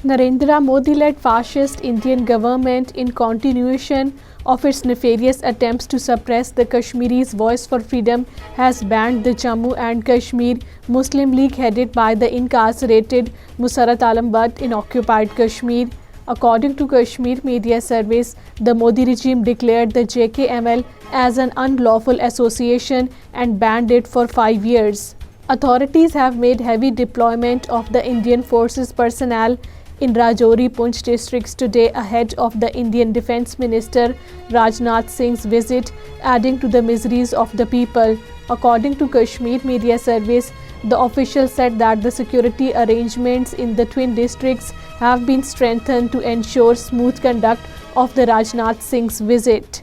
Narendra Modi-led fascist Indian government, in continuation of its nefarious attempts to suppress the Kashmiris' voice for freedom, has banned the Jammu and Kashmir Muslim League headed by the incarcerated Musarrat Alam Butt in occupied Kashmir. According to Kashmir Media Service, the Modi regime declared the JKML as an unlawful association and banned it for 5 years. Authorities have made heavy deployment of the Indian Forces personnel in Rajouri, Poonch districts today ahead of the Indian Defence Minister Rajnath Singh's visit, adding to the miseries of the people. According to Kashmir Media Service, the official said that the security arrangements in the twin districts have been strengthened to ensure smooth conduct of the Rajnath Singh's visit.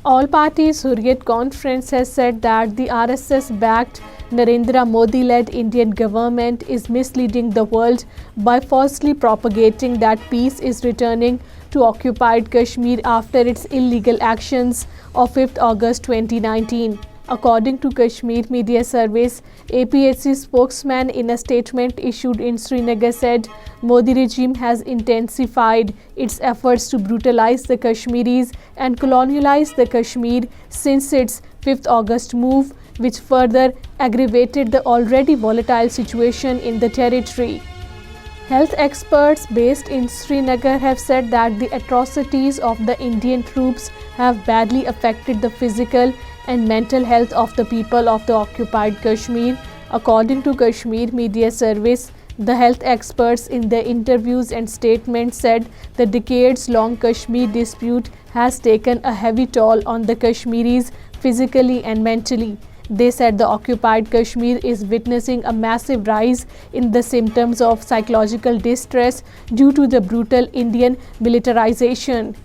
All Parties Hurriyat Conference has said that the RSS-backed Narendra Modi-led Indian government is misleading the world by falsely propagating that peace is returning to occupied Kashmir after its illegal actions of 5th August 2019. According to Kashmir Media Service, APHC spokesman in a statement issued in Srinagar said Modi regime has intensified its efforts to brutalize the Kashmiris and colonialize the Kashmir since its 5th August move, which further aggravated the already volatile situation in the territory. Health experts based in Srinagar have said that the atrocities of the Indian troops have badly affected the physical and mental health of the people of the occupied Kashmir. According to Kashmir Media Service, the health experts in their interviews and statements said the decades-long Kashmir dispute has taken a heavy toll on the Kashmiris physically and mentally. They said the occupied Kashmir is witnessing a massive rise in the symptoms of psychological distress due to the brutal Indian militarization.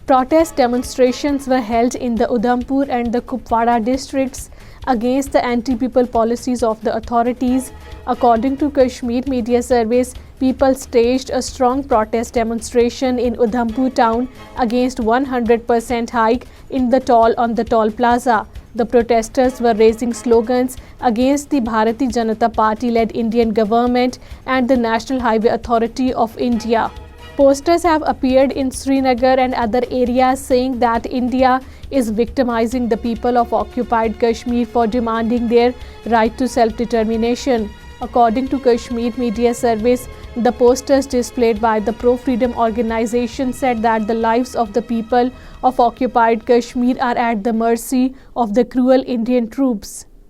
Protest demonstrations were held in the Udhampur and the Kupwara districts against the anti-people policies of the authorities. According to Kashmir Media Service, people staged a strong protest demonstration in Udhampur town against 100% hike in the toll on the toll plaza. The protesters were raising slogans against the Bharatiya Janata Party-led Indian government and the National Highway Authority of India. Posters have appeared in Srinagar and other areas saying that India is victimizing the people of occupied Kashmir for demanding their right to self-determination. According to Kashmir Media Service, the posters displayed by the pro-freedom organization said that the lives of the people of occupied Kashmir are at the mercy of the cruel Indian troops.